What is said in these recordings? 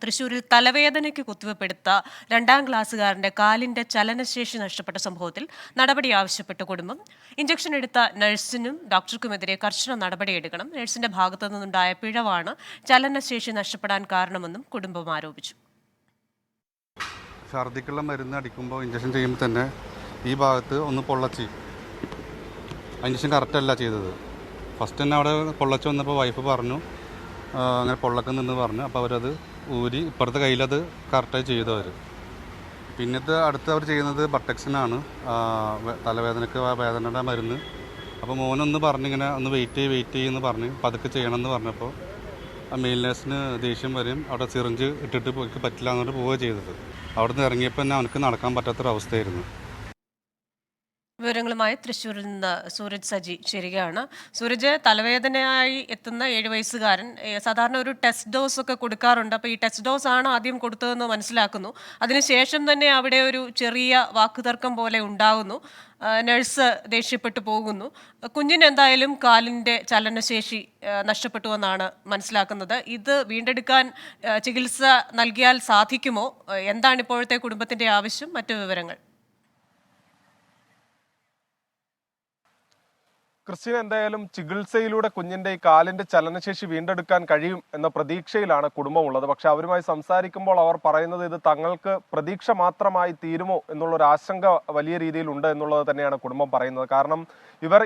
തൃശൂരിൽ തലവേദനയ്ക്ക് കുത്തിവെപ്പെടുത്ത 2ാം ക്ലാസ്സുകാരന്റെ കാലിന്റെ ചലനശേഷി നഷ്ടപ്പെട്ട സംഭവത്തിൽ നടപടി ആവശ്യപ്പെട്ട കുടുംബം ഇഞ്ചക്ഷൻ എടുത്ത നഴ്സിനും ഡോക്ടർക്കുമെതിരെ കർശന നടപടിയെടുക്കണം. നഴ്സിന്റെ ഭാഗത്തു നിന്നുണ്ടായ പിഴവാണ് ചലനശേഷി നഷ്ടപ്പെടാൻ കാരണമെന്നും കുടുംബം ആരോപിച്ചു. ഛർദിക്കുള്ള മരുന്ന് അടിക്കുമ്പോൾ ഇഞ്ചക്ഷൻ ചെയ്യുമ്പോൾ തന്നെ ഈ ഭാഗത്ത് ഒന്ന് പൊള്ളച്ച് ഇഞ്ചക്ഷൻ കറക്റ്റല്ല ചെയ്തത്. ഫസ്റ്റ് തന്നെ അവിടെ പൊള്ളച്ച് വന്നപ്പോൾ വൈഫ് പറഞ്ഞു അങ്ങനെ പൊള്ളക്കുന്നെന്ന് പറഞ്ഞു. അപ്പോൾ അവരത് ഊരി ഇപ്പുറത്തെ കയ്യിലത് കറക്റ്റായി ചെയ്തു. പിന്നത്തെ അടുത്ത് അവർ ചെയ്യുന്നത് ബട്ടക്സിനാണ്, തലവേദനയ്ക്ക് വേദനയുടെ മരുന്ന്. അപ്പോൾ മോനൊന്ന് പറഞ്ഞിങ്ങനെ ഒന്ന് വെയിറ്റ് ചെയ്യുമെന്ന് പറഞ്ഞ് പതുക്കെ ചെയ്യണമെന്ന് പറഞ്ഞപ്പോൾ ആ മെയിൽ നേഴ്സിന് ദേഷ്യം വരും. അവിടെ സിറിഞ്ച് ഇട്ടിട്ട് പോയി പറ്റില്ല എന്നിട്ട് പോവുക ചെയ്തത്. അവിടെ നിന്ന് ഇറങ്ങിയപ്പോൾ തന്നെ അവനക്ക് നടക്കാൻ പറ്റാത്തൊരവസ്ഥയായിരുന്നു. വിവരങ്ങളുമായി തൃശ്ശൂരിൽ നിന്ന് സൂരജ് സജി ചേരുകയാണ്. സൂരജ്, തലവേദനയായി എത്തുന്ന 7 വയസ്സുകാരൻ സാധാരണ ഒരു ടെസ്റ്റ് ഡോസ് ഒക്കെ കൊടുക്കാറുണ്ട്. അപ്പോൾ ഈ ടെസ്റ്റ് ഡോസ് ആണ് ആദ്യം കൊടുത്തതെന്ന് മനസ്സിലാക്കുന്നു. അതിനുശേഷം തന്നെ അവിടെ ഒരു ചെറിയ വാക്കുതർക്കം പോലെ ഉണ്ടാകുന്നു. നഴ്സ് ദേഷ്യപ്പെട്ടു പോകുന്നു. കുഞ്ഞിന് എന്തായാലും കാലിൻ്റെ ചലനശേഷി നഷ്ടപ്പെട്ടുവെന്നാണ് മനസ്സിലാക്കുന്നത്. ഇത് വീണ്ടെടുക്കാൻ ചികിത്സ നൽകിയാൽ സാധിക്കുമോ? എന്താണ് ഇപ്പോഴത്തെ കുടുംബത്തിൻ്റെ ആവശ്യം? മറ്റു വിവരങ്ങൾ? ക്രിസ്റ്റീന, എന്തായാലും ചികിത്സയിലൂടെ കുഞ്ഞിന്റെ ഈ കാലിന്റെ ചലനശേഷി വീണ്ടെടുക്കാൻ കഴിയും എന്ന പ്രതീക്ഷയിലാണ് കുടുംബമുള്ളത്. പക്ഷെ അവരുമായി സംസാരിക്കുമ്പോൾ അവർ പറയുന്നത് ഇത് തങ്ങൾക്ക് പ്രതീക്ഷ മാത്രമായി തീരുമോ എന്നുള്ളൊരു ആശങ്ക വലിയ രീതിയിൽ ഉണ്ട് എന്നുള്ളത് തന്നെയാണ് കുടുംബം പറയുന്നത്. കാരണം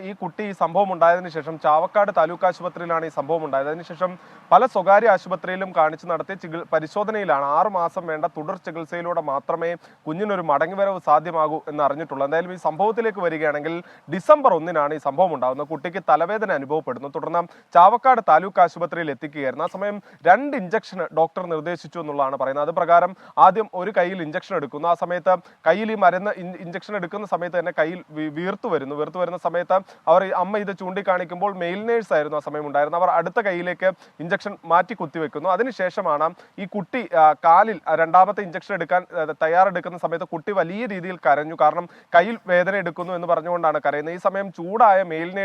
ഈ കുട്ടി ഈ സംഭവം ഉണ്ടായതിനു ശേഷം ചാവക്കാട് താലൂക്ക് ആശുപത്രിയിലാണ് ഈ സംഭവം ഉണ്ടായത്. അതിനുശേഷം പല സ്വകാര്യ ആശുപത്രിയിലും കാണിച്ചു നടത്തിയ പരിശോധനയിലാണ് 6 മാസം വേണ്ട തുടർ ചികിത്സയിലൂടെ മാത്രമേ കുഞ്ഞിനൊരു മടങ്ങിവരവ് സാധ്യമാകൂ എന്ന് അറിഞ്ഞിട്ടുള്ളൂ. എന്തായാലും ഈ സംഭവത്തിലേക്ക് വരികയാണെങ്കിൽ ഡിസംബർ 1-നാണ് ഈ സംഭവം ഉണ്ടാകുന്നത്. കുട്ടിക്ക് തലവേദന അനുഭവപ്പെടുന്നു. തുടർന്ന് ചാവക്കാട് താലൂക്ക് ആശുപത്രിയിൽ എത്തിക്കുകയായിരുന്നു. ആ സമയം 2 ഇഞ്ചക്ഷൻ ഡോക്ടർ നിർദ്ദേശിച്ചു എന്നുള്ളതാണ് പറയുന്നത്. അത് പ്രകാരം ആദ്യം ഒരു കയ്യിൽ ഇഞ്ചക്ഷൻ എടുക്കുന്നു. ആ സമയത്ത് കയ്യിൽ ഈ മരുന്ന് ഇഞ്ചക്ഷൻ എടുക്കുന്ന സമയത്ത് തന്നെ കയ്യിൽ വീർത്തു വരുന്ന സമയത്ത് അവർ അമ്മ ഇത് ചൂണ്ടിക്കാണിക്കുമ്പോൾ മെയിൽ നേഴ്സ് ആയിരുന്നു ആ സമയം ഉണ്ടായിരുന്നത്. അവർ അടുത്ത കൈയിലേക്ക് ഇഞ്ചക്ഷൻ മാറ്റി കുത്തിവെക്കുന്നു. അതിനുശേഷമാണ് ഈ കുട്ടി കാലിൽ 2ാമത്തെ ഇഞ്ചക്ഷൻ എടുക്കാൻ തയ്യാറെടുക്കുന്ന സമയത്ത് കുട്ടി വലിയ രീതിയിൽ കരഞ്ഞു. കാരണം കയ്യിൽ വേദന എടുക്കുന്നു എന്ന് പറഞ്ഞുകൊണ്ടാണ് കരയുന്നത്. ഈ സമയം ചൂടായ മെയിൽ നേഴ്സ്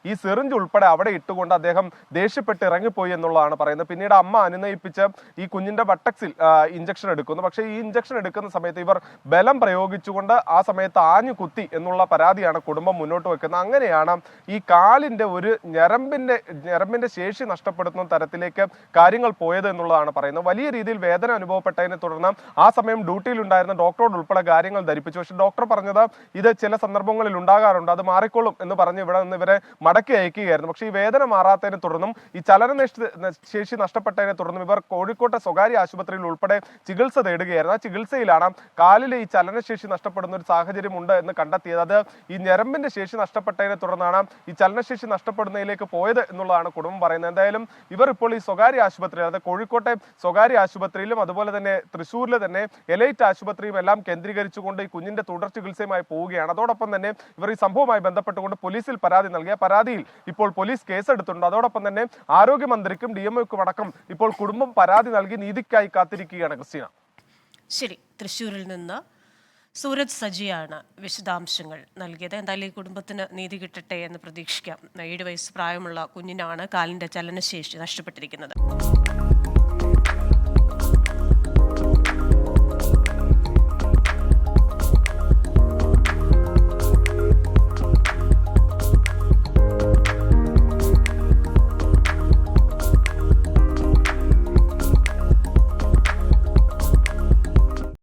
ഈ സിറിഞ്ച് ഉൾപ്പെടെ അവിടെ ഇട്ടുകൊണ്ട് അദ്ദേഹം ദേഷ്യപ്പെട്ട് ഇറങ്ങിപ്പോയി എന്നുള്ളതാണ് പറയുന്നത്. പിന്നീട് അമ്മ അനുനയിപ്പിച്ച് ഈ കുഞ്ഞിന്റെ ബട്ടക്സിൽ ഇഞ്ചക്ഷൻ എടുക്കുന്നു. പക്ഷേ ഈ ഇഞ്ചക്ഷൻ എടുക്കുന്ന സമയത്ത് ഇവർ ബലം പ്രയോഗിച്ചുകൊണ്ട് ആ സമയത്ത് ആഞ്ഞു കുത്തി എന്നുള്ള പരാതിയാണ് കുടുംബം മുന്നോട്ട് വെക്കുന്നത്. അങ്ങനെയാണ് ഈ കാലിന്റെ ഒരു ഞരമ്പിന്റെ ശേഷി നഷ്ടപ്പെടുത്തുന്ന തരത്തിലേക്ക് കാര്യങ്ങൾ പോയത് എന്നുള്ളതാണ് പറയുന്നത്. വലിയ രീതിയിൽ വേദന അനുഭവപ്പെട്ടതിനെ തുടർന്ന് ആ സമയം ഡ്യൂട്ടിയിലുണ്ടായിരുന്ന ഡോക്ടറോട് ഉൾപ്പെടെ കാര്യങ്ങൾ ധരിപ്പിച്ചു. പക്ഷേ ഡോക്ടർ പറഞ്ഞത് ഇത് ചില സന്ദർഭങ്ങളിൽ ഉണ്ടാകാറുണ്ട്, അത് മാറിക്കൊള്ളും എന്ന് പറഞ്ഞ് ഇവിടെ നിന്ന് ഇവരെ മടക്കി അയക്കുകയായിരുന്നു. പക്ഷേ ഈ വേദന മാറാത്തതിനെ തുടർന്നും ഈ ചലനശേഷി നഷ്ടപ്പെട്ടതിനെ തുടർന്നും ഇവർ കോഴിക്കോട്ടെ സ്വകാര്യ ആശുപത്രിയിൽ ഉൾപ്പെടെ ചികിത്സ തേടുകയായിരുന്നു. ആ ചികിത്സയിലാണ് കാലിലെ ഈ ചലനശേഷി നഷ്ടപ്പെടുന്ന ഒരു സാഹചര്യം ഉണ്ട് എന്ന് കണ്ടെത്തിയത്. അത് ഈ ഞരമ്പിന്റെ ശേഷി നഷ്ടപ്പെട്ടതിനെ തുടർന്നാണ് ഈ ചലനശേഷി നഷ്ടപ്പെടുന്നതിലേക്ക് പോയത് എന്നുള്ളതാണ് കുടുംബം പറയുന്നത്. എന്തായാലും ഇവർ ഇപ്പോൾ ഈ സ്വകാര്യ ആശുപത്രി, അതായത് കോഴിക്കോട്ടെ സ്വകാര്യ ആശുപത്രിയിലും അതുപോലെ തന്നെ തൃശ്ശൂരിലെ തന്നെ എലൈറ്റ് ആശുപത്രിയും എല്ലാം കേന്ദ്രീകരിച്ചുകൊണ്ട് ഈ കുഞ്ഞിന്റെ തുടർ ചികിത്സയുമായി പോവുകയാണ്. അതോടൊപ്പം തന്നെ ഇവർ ഈ സംഭവവുമായി ബന്ധപ്പെട്ടുകൊണ്ട് പോലീസിൽ പരാതി നൽകിയ പരാതിയിൽ ഇപ്പോൾ പോലീസ് കേസെടുത്തിട്ടുണ്ട്. അതോടൊപ്പം തന്നെ ആരോഗ്യമന്ത്രിക്കും DMOയ്ക്കും അടക്കം ഇപ്പോൾ കുടുംബം പരാതി നൽകി നീതിക്കായി കാത്തിരിക്കുകയാണ്. ക്രിസ്റ്റീന, ശരി. തൃശ്ശൂരിൽ നിന്ന് സൂരജ് സജിയാണ് വിശദാംശങ്ങൾ നൽകിയത്. എന്തായാലും ഈ കുടുംബത്തിന് നീതി കിട്ടട്ടെ എന്ന് പ്രതീക്ഷിക്കാം. 7 വയസ്സ് പ്രായമുള്ള കുഞ്ഞിനാണ് കാലിന്റെ ചലനശേഷി നഷ്ടപ്പെട്ടിരിക്കുന്നത്.